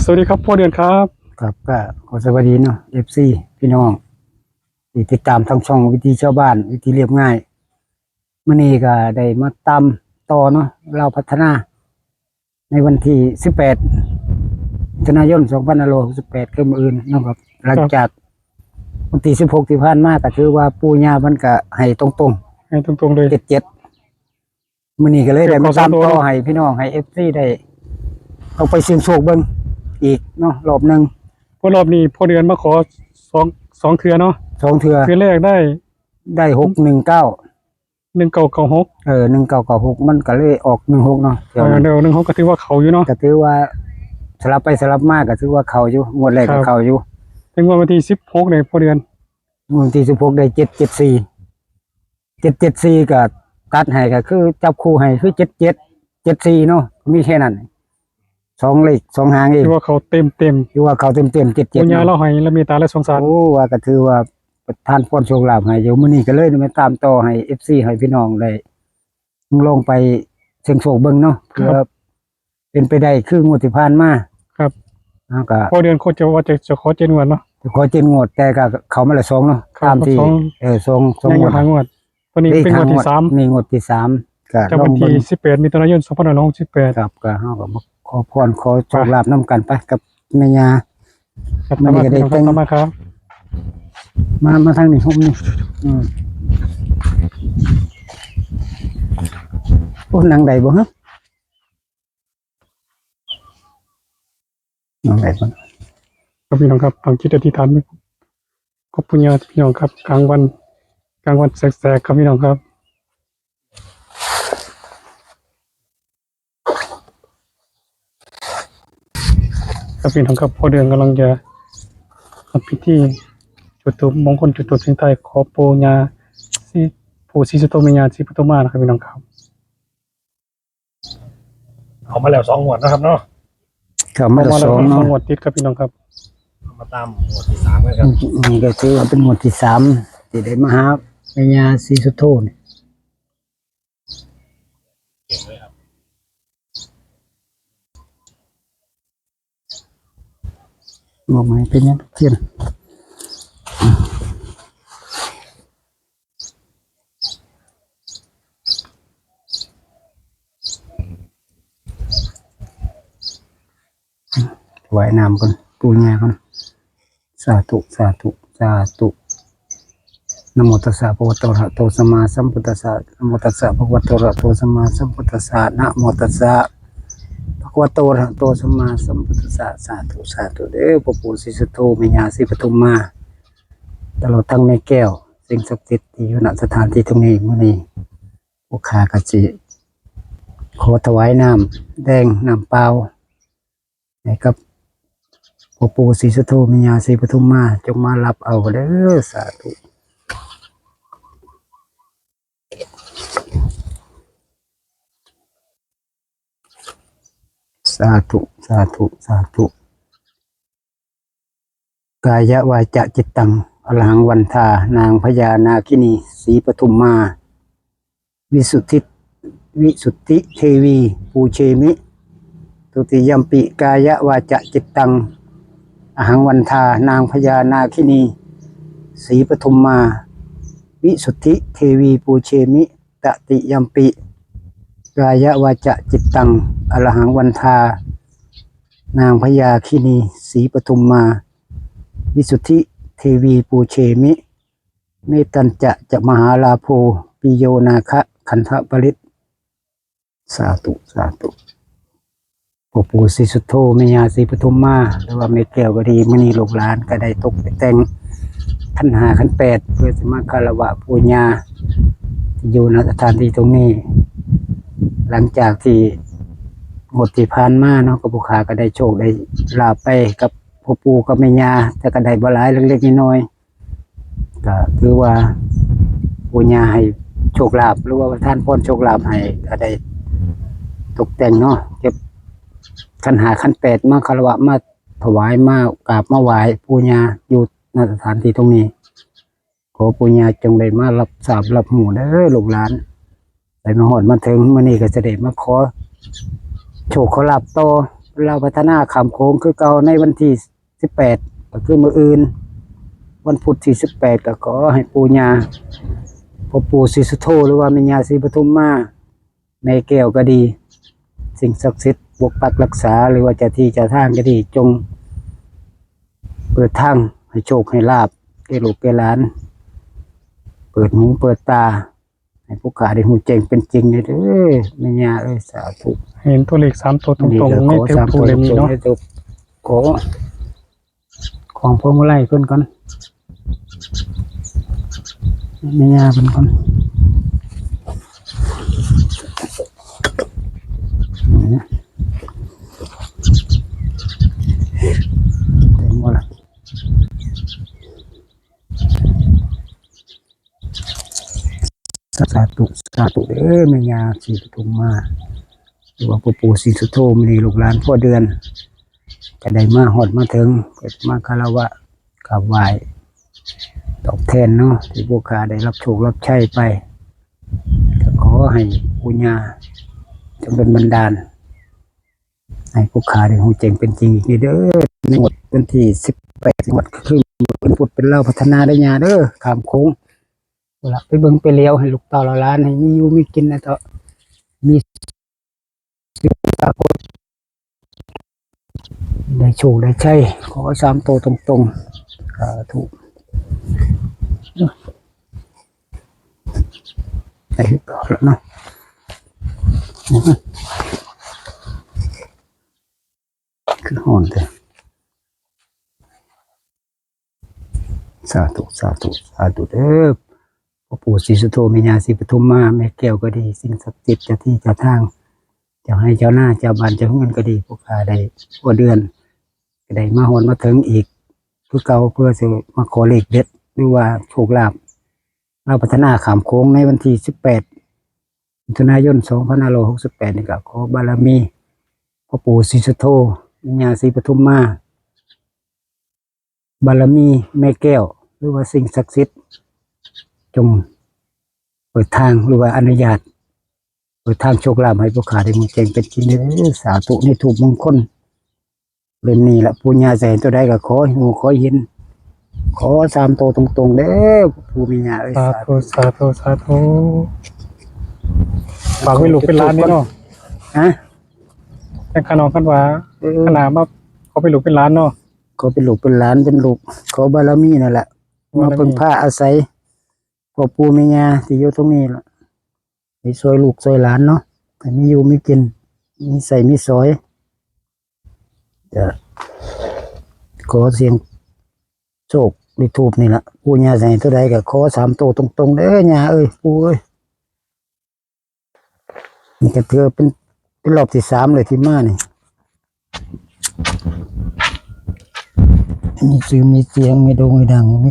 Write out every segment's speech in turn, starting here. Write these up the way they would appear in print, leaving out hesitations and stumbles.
สวัสดีครับพ่อเดือนครับครับก็ขอสวัสดีเนาะFCพี่น้องที่ติดตามทางช่องวิธีชาวบ้านวิธีเรียบง่ายมื้อนี้ก็ได้มาตามต่อเนาะเราพัฒนาในวันที่18มิถุนายน2568คือมื้ออื่นเนาะครับหลังจากวันที่16ที่ผ่านมาก็ถือว่าปู่ย่ามันก็ให้ตรงให้ตรงๆเลย77มื้อนี้ก็เลยได้มาตามต่อให้พี่น้องให้ FC ได้เอาไปเสี่ยงโชคเบิ่งอีกเนาะรอบนึงพอรอบนี้พ่อเดือนมาขอสองเทื่อเนาะ2เทื่อเทื่อแรกได้619 19961996มันก็เลยออก16เนาะเดี๋ยว16ก็ถือว่าเขาอยู่เนาะก็ถือว่าสลับไปสลับมาก็ถือว่าเขาอยู่งวดแรกก็เขาอยู่ถึงวันที่16เนี่ยพ่อเดือนวันที่16ได้774ก็ตัดให้ก็คือจับคู่ให้คือ7774เนาะมีแค่นั้น2เลข2หางเองถือว่าเขาเต็มถือว่าเขาเต็ม77ปู่ย่าเราให้และเมตตาและสงสารโอ้ว่าก็ถือว่าประทานพรโชคลาภให้อยู่มื้อนี้ก็เลยมาตามต่อให้ FC ให้พี่น้องได้ลงไปเสี่ยงโชคเบิ่งเนาะเพื่อเป็นไปได้คืองวดที่ผ่านมาครับก็พ่อเดือนโคจะว่าจะขอ7งวดเนาะขอ7งวดแต่ก็เขามาละ2เนาะตามที่2งวดตัวนี้เป็นงวดที่3มีงวดที่3ก็จากวันที่18มิถุนายน2568ครับก็เฮาก็มาขอพรขอโชคลาภนํกันไปกับแม่ย่าครับมันก็ได้แต่งมาครับมาทางนี้ผมนี่โอ้นางใดบ่ฮะนางใดบ่ครับพี่น้องครับตั้งจิตอธิษฐานขอบคุณญาติพี่น้องครับกลางวันแสกๆครับพี่น้องครับครับพี่น้องครับพอเดือนกำลังจะทำพิธีจุดธูปมงคลจุดธูปเสียงไทยขอปู่ย่าปู่ศรีสุโธแม่ย่าศรีปทุมมานะครับพี่น้องครับเอามาแล้ว2งวดนะครับเนาะครับมาแล้ว2เนาะงวดติดครับพี่น้องครับมาตามงวดที่3เลยครับนี่ก็ถือว่าเป็นงวดที่3ที่ได้มาหาแม่ย่าศรีสุโธนี่เก่งเลยครับบอกไหมเป็นยังเทียนไหวน้ำก่อนปูญาก่อนสาธุนะโมตัสสะภะคะวะโตอะระหะโตสัมมาสัมพุทธัสสะนะโมตัสสะภะคะวะโตอะระหะโตสัมมาสัมพุทธัสสะนะโมตัสสะภะคะวะโตอะระหะโตสัมมาสัมพุทธัสสะสาธุเด้อพ่อปู่ศรีสุโธแม่ย่าศรีปทุมมาตลอดทั้งแม่แก้วสิ่งศักดิ์สิทธิ์ที่อยู่ณสถานที่ตรงนี้มื้อนี้ผู้ค้ากสิขอถวายน้ำแดงน้ำเปล่าให้กับพ่อปู่ศรีสุโธแม่ย่าศรีปทุมมาจงมารับเอาเด้อสาธุกายวาจาจิตตังอรหังวันทานางพญานาคินีศรีปทุมมาวิสุทธิเทวีปูเชมิตุติยัมปิกายวาจาจิตตังอหังวันทานางพญานาคินีศรีปทุมมาวิสุทธิเทวีปูเชมิตติยัมปิกายวาจาจิตตังอรหังวันทานางพญาคินีศรีปทุมมาวิสุทธิเทวีปูเชมิเมตัญจะมหาลาโภปิโยนาคะคันธปริตสาธุพ่อปู่ศรีสุโธแม่ย่าศรีปทุมมาหรือว่าแม่แก้วก็ดีมื้อนี้ลูกหลานก็ได้ตกแต่งขัน5ขัน8เพื่อจะมาคารวะปู่ย่าที่อยู่ณสถานที่ตรงนี้หลังจากที่งวดที่ผ่านมาเนาะก็ผู้ค้าก็ได้โชคได้ลาภไปกับพ่อปู่กับแม่ย่าแต่ก็ได้บ่หลายเล็กๆน้อยๆก็ถือว่าปู่ย่าให้โชคลาภหรือว่าท่านพรโชคลาภให้ก็ได้ตกแต่งเนาะเก็บขัน5ขัน8มาคารวะมาถวายมากราบมาไหว้ปู่ย่าอยู่ณสถานที่ตรงนี้ขอปู่ย่าจงได้มารับทราบรับหูเด้อลูกหลานได้มาฮอดมาถึงมื้อนี้ก็จะได้มาขอโชคขอลาภต่อไป เราพัฒนาขามโค้งคือเก่าในวันที่18ก็คือมื้ออื่นวันพุธที่18ก็ขอให้ปู่ย่าพ่อปู่ศรีสุโธหรือว่าแม่ย่าศรีปทุมมาแม่แก้วก็ดี สิ่งศักดิ์สิทธิ์ปกปักรักษาหรือว่าเจ้าที่เจ้าทางก็ดีจงเปิดทางให้โชคให้ลาภแก่ลูกแก่หลานเปิดหูเปิดตาให้ผู้ขาได้หูแจ้งเป็นจริงเลยเด้อแม่ย่าเอ้ยสาธุ เห็นตัวเลข3ตัวตรงๆในเต็มภูเล่มนี้เนาะ ขอของพวงมาลัยเพิ่นก่อนแม่ย่าเพิ่นก่อนเต็มหมดละสาธุสาธุเด้อแม่ย่าศรีปทุมมาหรือว่าปู่ปู่ศรีสุโธมณีลูกหลานพ่อเดือนจะได้มาหอดมาถึงเกิดมาคารวะกราบไหว้ตอบแทนเนาะที่พวกข้าได้รับโชครับใช้ไปก็ขอให้ปุญญาจงเป็นบันดาลให้พวกข้าได้หูเจ๋งเป็นจริงอีกเด้อในหมดวันที่18หมดคือเป็นพุทธเป็นเล่าพัฒนาได้ยาเด้อขามโค้งเวลาไปเบิ่งไปเลี้ยวให้ลูกเต่าเราล้านให้มีอยู่มีกินนะเถอะมีสิ่งตาคนได้โชคได้ใช่ขอ3 ตัวตรงๆสาธุได้ต่อแล้วเนาะคือหอนเลยสาธุสาธุสาธุเด้อพ่อปู่ศรีสุโธแม่ย่าศรีปทุมมาแม่แก้วก็ดีสิ่งศักดิ์สิทธิ์เจ้าที่เจ้าทางเจ้าให้เจ้าหน้าเจ้าบ้านเจ้าเงินก็ดีพวกข้าได้ทั่วเดือนก็ได้มาหอนมาถึงอีกเพื่อเก่าเพื่อจะมาขอเลขเด็ดหรือว่าโชคลาภเราพัฒนาขามโค้งในวันที่18 มิถุนายน 2568นี่ก็ขอบารมีพ่อปู่ศรีสุโธแม่ย่าศรีปทุมมาบารมีแม่แก้วหรือว่าสิ่งศักดิ์สิทธิ์จงเปิดทางหรือว่าอนุญาตเปิดทางโชคลาภให้พวกข้าได้มีแจ้งเป็นจริงเด้อสาธุในถูกมงคลเล่มนี้ละปุญญาแสนตัวใดก็ขอให้หูขอเห็นขอ3 ตัวตรงๆเด้อปู่แม่ย่าเอ้ย สาธุสาธุสาธุฝากไว้ลูกเป็นล้านนี่เนาะ ฮะ แต่ขนมกันว่าขนาดมาเขาไปลูกเป็นล้านเนาะ ขอเป็นลูกเป็นหลานเป็นลูกขอบารมีนั่นแหละมาพึ่งพาอาศัยพ่อปู่แม่ย่าที่อยู่ตรงนี้ล่ะให้ซอยลูกซอยหลานเนาะให้มีอยู่มีกินมีใส่มีสอยจะขอเสียงโชคในทูบนี่ละปู่ย่าใส่ตัวใดก็ขอ3 ตัวตรงๆเด้อย่าเอ้ยปู่เอ้ยนี่ก็ถือเป็นรอบที่3เลยที่มานี่มีสื่อมีเสียงมีโด่งมีดังมี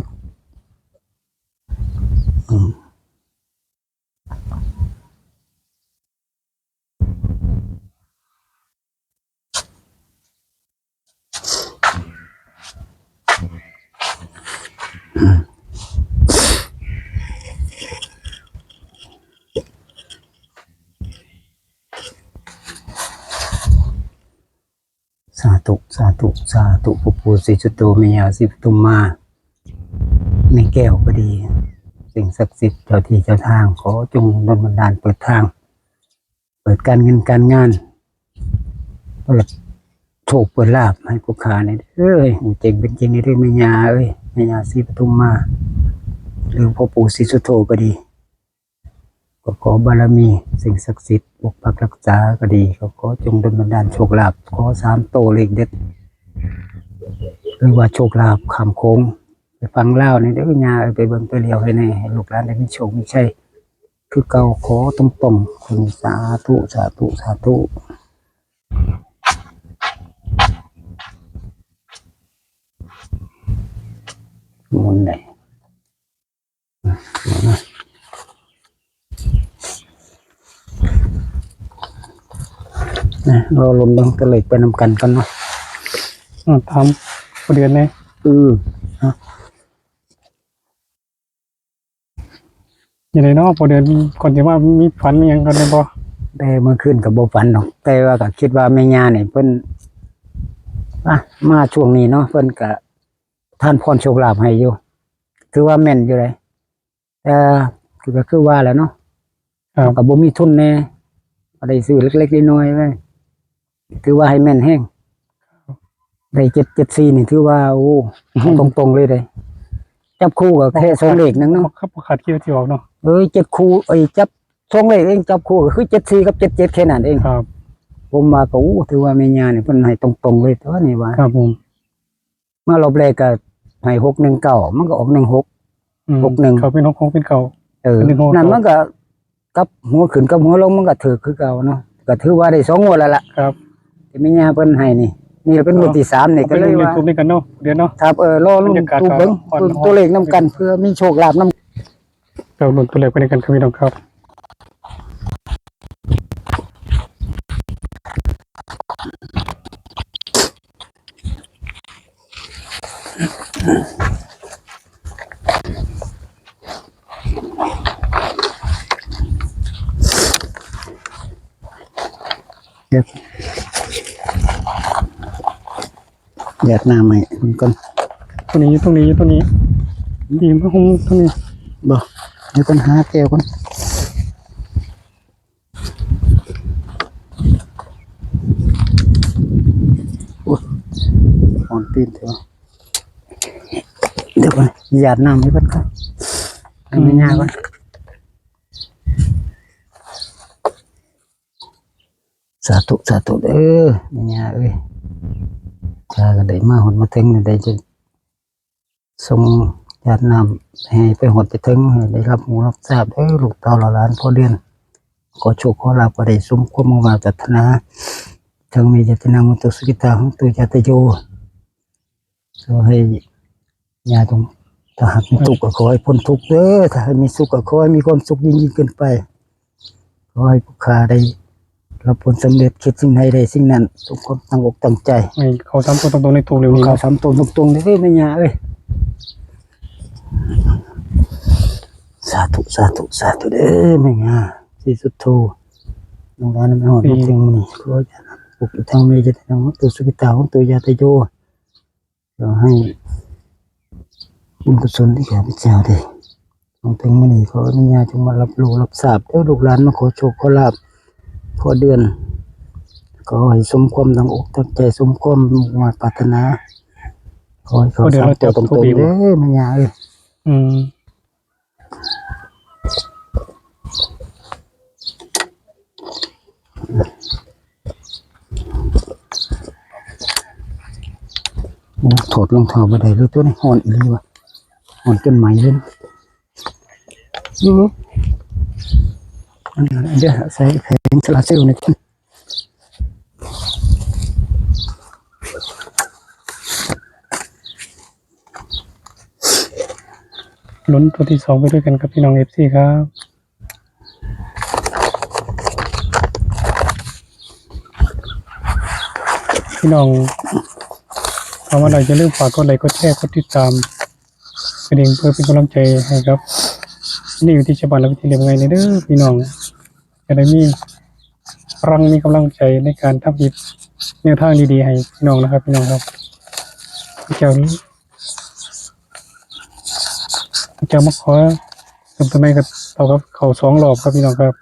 สาธุสาธุสาธุพ่อปู่ศรีสุโธแม่ย่าศรีปทุมมาแม่แก้วก็ดีสิ่งศักดิ์สิทธิ์เจ้าที่เจ้าทางขอจงดลบันดาลเปิดทางเปิดการเงินการงานเปิดโชคเปิดลาภให้ผู้ค้าเนี่ยเอ้ยหูเจ๋งเป็นจริงในเรื่องแม่ย่าเอ้ยแม่ย่าศรีปทุมมาหรือพ่อปู่ศรีสุโธก็ดีก็ขอบารมีสิ่งศักดิ์สิทธิ์ปกปักรักษาก็ดีก็ขอจงดลบันดาลโชคลาภขอ3 ตัวเลขเด็ดหรือว่าโชคลาภขามโค้งไปฟังเล่าในเด้อยาไปเบิ่งไปเลี้ยวให้แน่ให้ลูกหลานได้มีโชคมีชัยคือเก่าขอตรงๆคุณสาธุสาธุสาธุมุนไหนนะเราลงเบิ่งก็เลยไปนำกันกันเนาะ ทำพอเดือนเนี่ยอย่างไรเนาะพอเดือนก่อนจะว่ามีฝันมีอย่างกันเลยบ่ แต่เมื่อคืนกับโบฝันหรอกแต่ว่าก็คิดว่าแม่ย่าเนี่ยเพิ่น อ่ะมาช่วงนี้เนาะเพิ่นก็ท่านพรโชคลาภให้อยู่ถือว่าแม่นอยู่เลยแต่ก็คือว่าแหล้วเนาะ ครับ ก็บ่มีทุนแน่ก็ได้ซื้อเล็กๆน้อยๆไว้ถือว่าให้แม่นแฮงได้774นี่ถือว่าโอ้ตรงๆเลยเด้จับคู่ก็แค่สองเลขนึงเนาะ ครับบ่ขาดคิวที่ออกเนาะ 7คู่จับสองเลขเองจับคู่ก็คือ74กับ77แค่นั้นเอง ครับ ผมว่าก็ถือว่าแม่ย่านี่เพิ่นให้ตรงๆเลยตัวนี้ว่า ครับผม เมื่อรอบแรกก็ให้619มันก็ออก16 61 เขาเป็นของเป็นเก่า เป็น16 นั่นมันก็กับหัวขึ้นกับหัวลงมันก็ถือคือเก่าเนาะก็ถือว่าได้2งวดแล้วล่ะ ครับ ที่แม่ย่าเพิ่นให้นี่เป็นงวดที่3นี่ก็ เป็น เลย เรียน ว่า ทุนด้วยกันเนาะเดือนเนาะ ครับรอลุ้น บรรยากาศ ตู้เบิ่ง อ่อนๆ ตัวเลขนํกันเพื่อมีโชคลาภนำ เราลุ้นตัวเลขไปด้วยกันครับพี่น้องครับ แยกหน้าใหม่มันก่อน ตัวนี้ตรงนี้ตรงนี้ดีมากคงตรงนี้ บ่เดี๋ยวก่อนหาแก้วก่อนโอ้ยอ่อนตีนเถอะเดี๋ยวก่อนหยาดน้ำให้เพิ่นก่อนให้แม่ย่าก่อนสาธุสาธุเด้อแม่ย่าเอ้ยถ้าก็ได้มาหดมาถึงได้จะส่งหยาดน้ำให้ไปหดไปถึงให้ได้รับรู้รับทราบเด้อลูกเต้าหลานพ่อเดือนขอโชคขอลาภก็ได้สมความมุ่งหวังปรารถนาทั้งมีเจตนามุตุสุกิตาของตัวญาติโยขอให้ญาจงถ้าหากมีทุกข์ก็ขอให้พ้นทุกข์เด้อถ้าให้มีสุขก็ขอให้มีความสุขยิ่งขึ้นไปขอให้ผู้ค้าได้รับผลสำเร็จคิดสิ่งใดได้สิ่งนั้นทุกคนตั้งอกตั้งใจ ไม่เขาซ้ำตัวตรงๆในตัวเร็วนี้ เขา เนาะ ทำตรงๆเลยแม่ย่าเอ้ยสาธุสาธุสาธุเด้อแม่ย่าสิสุดโทน้องร้านไม่หอดมาถึงมื้อนี้ขออย่าปลุกทางเมจะทางตัวสุกิตาของตัวญาติโยขอให้บุญกุศลที่ข้าพเจ้าได้ของถึงมื้อนี้ขออนุญาตจงมารับรู้รับทราบเด้อลูกหลานมาขอโชคขอลาภขอเดือนขอให้สมความตั้งอกตั้งใจสมความมุ่งมั่นปรารถนาขอให้เขาสามตัวตรงๆเด้อแม่ย่าเอ้ย อืม ถอดรองเท้าไปได้เลยตัวนี้ห่อนอีหลีวะห่อนจนไหมเลยอันนี้เดี๋ยวใส่แผงสลาเซลล์นี่กัน ลุ้นตัวที่2ไปด้วยกันกับพี่น้อง FC ครับพี่น้องทำอะไรจะเริ่าลืมฝากกดไลค์กดแชร์กดติดตามกระดิ่งเพื่อเป็นกำลังใจให้ครับนี่อยู่ที่ฉบับและวิธีเรียนไงในเด้อพี่น้องจะได้มีพลังมีกำลังใจในการทำคลิปแนวทางดีๆให้พี่น้องนะครับพี่น้องครับเจ้านี้เจ้ามาขอเติมทำไมกับเท่ากับเขา2 รอบครับพี่น้องครับ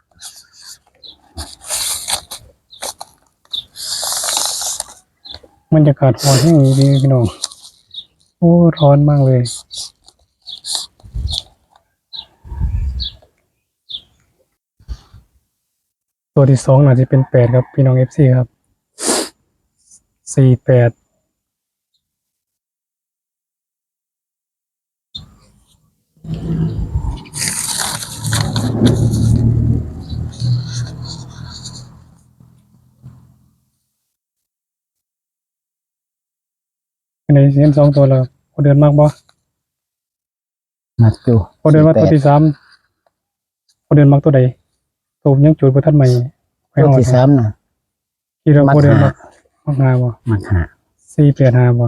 บรรยากาศร้อนแห้งดีพี่น้องโอ้ร้อนมากเลยตัวที่2อาจจะเป็น8ครับพี่น้อง FC ครับ48ในเสียง2 ตัวแล้วพอเดินมากบ่ นัดอยู่ พอเดินมาตัวที่3พอเดินมากตัวใดตัวยังจุดบ่ทันใหม่ไป ตัว ฮอด ที่3น่ะ ที่เราพอเดิน มั มากหาบ่ มันหา 485บ่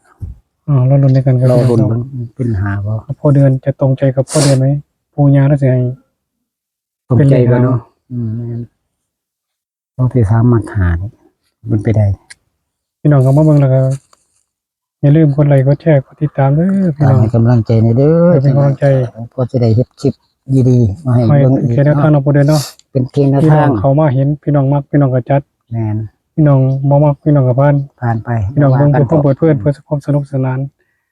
485 อ๋อเราลุ้นด้วยกันครับ เรา พี่ รุ่น น้อง เป็นหาบ่ พอเดินจะตรงใจกับพ่อเดินไหมปูญาแล้วสิให้ ตรงใจบ่เนาะแม่นตัวที่3มันหานี่มันไปได้ พี่น้องเข้ามาเบิ่งแล้วก็อย่าลืมกดไลค์กดแชร์กดติดตามเด้อพี่ ตาม น้อง ให้กำลังใจในเด้อ เป็นกำลังใจ พอจะได้เฮ็ดคลิปดีๆมาให้ ให้ เบิ่ง เป็น อีก แค่แนวทาง เนาะ เนาะบ่เด้อเนาะ เป็นเพียงแนว พี่น้ ทา อง งเขามาเห็นพี่น้องมักพี่น้องก็จัด แม่น พี่น้องบ่มักพี่น้องก็ผ่าน ผ่านไป พี่น้องเบิ่ง กั เพื่อความเปิดเพื่อนเพื่อความสนุกสนาน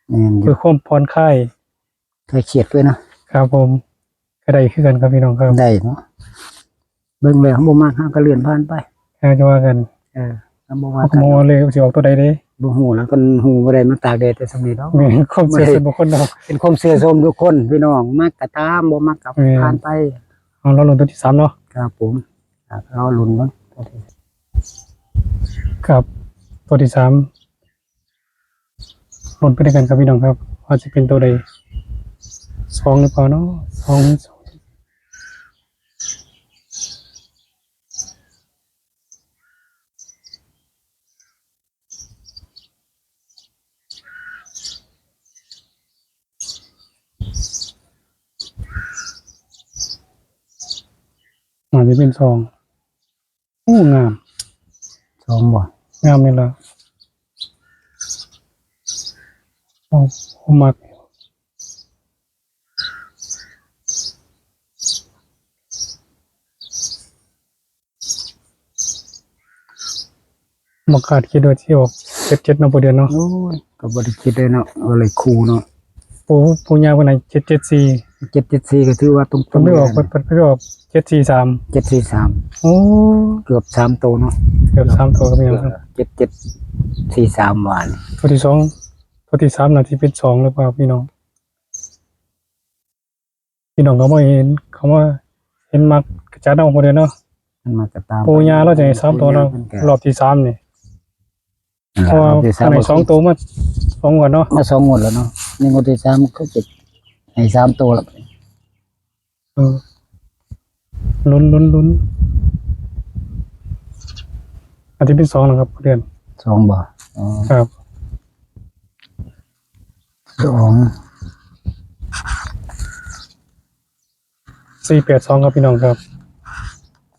แม่นอ เพื่ ยู่ อความผ่อนคลาย เคยเครียดด้วยเนาะ ครับผมก็ได้คือกันครับพี่น้องครับ ได้เนาะเบิ่งแล้วบ่มากเฮาก็เลื่อนผ่านไป จะว่ากัน บ่ว่า ข กัน โมยเลยสิออกตัวใดเด้ บ่ฮู้แล้วก็ฮู้บ่ได้มาตากแดดแต่สำนี้ดอก แม่นความเชื่อส่วนบุคคลเนาะ เป็นความเชื่อชมทุกคนพี่น้องมักก็ตามบ่มักก็ผ่านไป เอาเราลงตัวที่3เนาะ ครับผมรอลุ้นเนาะ ครับตัวที่3ลงไปด้วยกันครับพี่น้องครับว่าจะเป็นตัวใด2หรือเปล่าเนาะ2อาจจะเป็น2โอ้งาม ชมบ่ งามนี่ล่ะผมมักมาขาดคิดว่าที่ออก77เนาะบ่เดือนเนาะ โอ้ยก็บ่ได้คิดเลยเนาะเอาเลยคู่เนาะ ปูยาวันไหน774 774ก็ถือว่าตรง เพิ่นไม่ออกเพิ่นไม่ออก743 743 โอ้ เกือบ3โตวเนาะ เกือบ3ตัวก็มีครับ 7743หวาน ตัวที่2ตัวที่3น่าจะเป็น2หรือเปล่าพี่น้องเขามาเห็นเขามาเห็นมักกระจายเอาบ่ได้เนาะ มันมาก็ตาม ปูยาเราจะให้3ตัวเนาะรอบที่3นี่เพราะว่าอันไหน2ตัวมา2ก่อนเนาะ มา2งวดแล้วเนาะในงวดที่3ก็จะให้3ตัวแล้ว ลุ้นอาจจะเป็น2นะครับเดือน 2บ่อ๋อ ครับ 2 482ครับพี่น้องครับ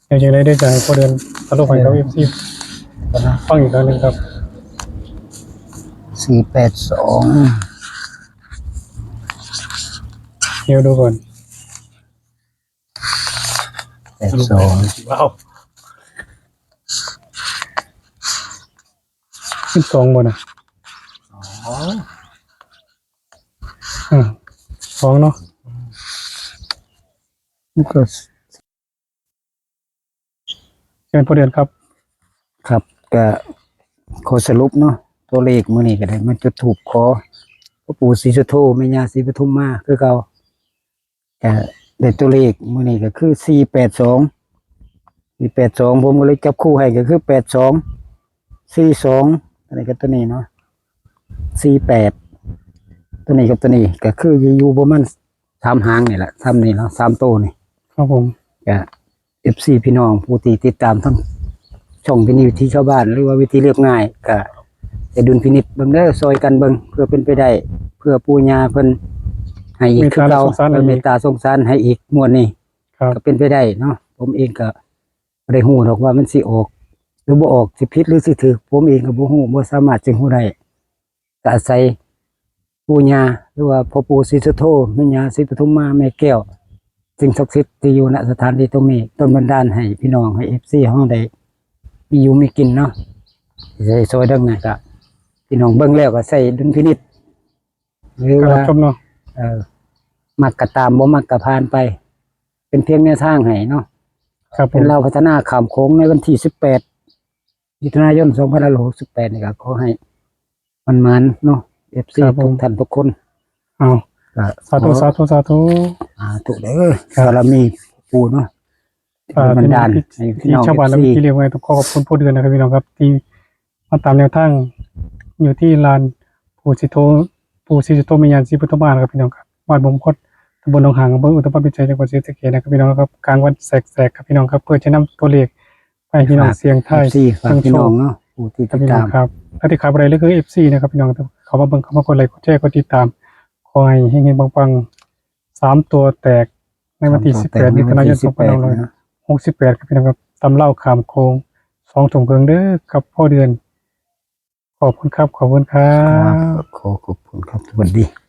อย่างไรได้จะให้พอเดือนสรุปให้ครับ FC ฟังอีกครั้งนึงครับ 482 เดี๋ยวดูก่อน 82 ว้าว เป็น2บ่น่ะ อ๋อ 2เนาะ นี่ก็ เชิญพอเดือนครับ ครับก็ขอสรุปเนาะตัวเลขมื้อนี้ก็ได้มันจุดถูกขอพ่อปู่ศรีสุโธแม่ย่าศรีปทุมมาคือเก่าก็ได้ตัวเลขมื้อนี้ก็คือ482ผมก็เลยจับคู่ให้ก็คือ82 42อันนี้ก็ตัวนี้เนาะ48ตัวนี้กับตัวนี้ก็คืออยู่ประมาณ3หางนี่แหละ3นี่เนาะ3ตัวนี่ ครับผม ก็ FC พี่น้องผู้ที่ติดตามทั้งช่องที่นี่วิธีชาวบ้านหรือว่าวิธีเรียบง่ายก็จะดุลพินิจเบิ่งเด้อซอยกันเบิ่งเพื่อเป็นไปได้เพื่อปู่ย่าเพิ่นให้อีกคือเก่าเมตตาสงสารให้อีกงวดนี้ ครับ ก็เป็นไปได้เนาะผมเองก็บ่ได้ฮู้หรอกว่ามันสิออก หรือบ่ออกสิผิดหรือสิถูกผมเองก็บ่ฮู้บ่สามารถจะฮู้ได้ก็อาศัยปู่ย่าหรือว่าพ่อปู่ศรีสุโธแม่ย่าศรีปทุมมาแม่แก้วสิ่งศักดิ์สิทธิ์ที่อยู่ณสถานที่ตรงนี้ต้นบันดาลให้พี่น้องให้ FC เฮาได้มีอยู่มีกินเนาะสิได้ซอยดังนั้นก็พี่น้องเบิ่งแล้วก็ใส่ดุลพินิจหรือ การ ว่า รับชมเนาะ มักก็ตามบ่มักก็ผ่านไป เป็นเพียงแนวทางให้เนาะ ครับผ เป็ ม นเราพัฒนาข้ามโค้งในวันที่18มิถุนายน2568นี่ก็ขอให้มันเนาะ FC ทุกท่านทุกคน เอา ก็ สาธุสาธุสาธุ ถูกเด้อสารมีปู่เนาะที่บันดาลให้พี่ ที่ น้อง ชาวบ้านและ FC ที่เรียกไว้ต้องขอขอบคุณผู้เดือนนะครับพี่น้องครับที่มาตามแนวทางอยู่ที่ลานปู่ศรีสุโธแม่ย่าศรีปทุมมานะครับพี่น้องครับบ้านบ่มคดตำบลหนองหางอำเภออุตภเปชัยจังหวัดศรีสะเกษนะครับพี่น้องครับกลางวันแสกๆครับพี่น้องครับเพื่อจะนำตัวเลขไปให้พี่น้องเสียงไทาย FC ฝากพี่น้องเนาะผู้ที่ ครับ ติด พี่น้อ ตาง ม ครับและที่ขายอะไรเลยคือ FC นะครับพี่น้องเขามาเบิ่งเขามากดไลค์กดแชร์กดติดตามขอให้เฮงๆปังๆ3ตัวแตกในวันที่18มิถุนายน2568ครับพี่น้องครับตำเล่าขามโค้ง2 ถุงเพิงเด้อกับพ่อเดือน ขอบคุณครับขอบคุณครั ครับ บขอขอบคุณครับสวัสดี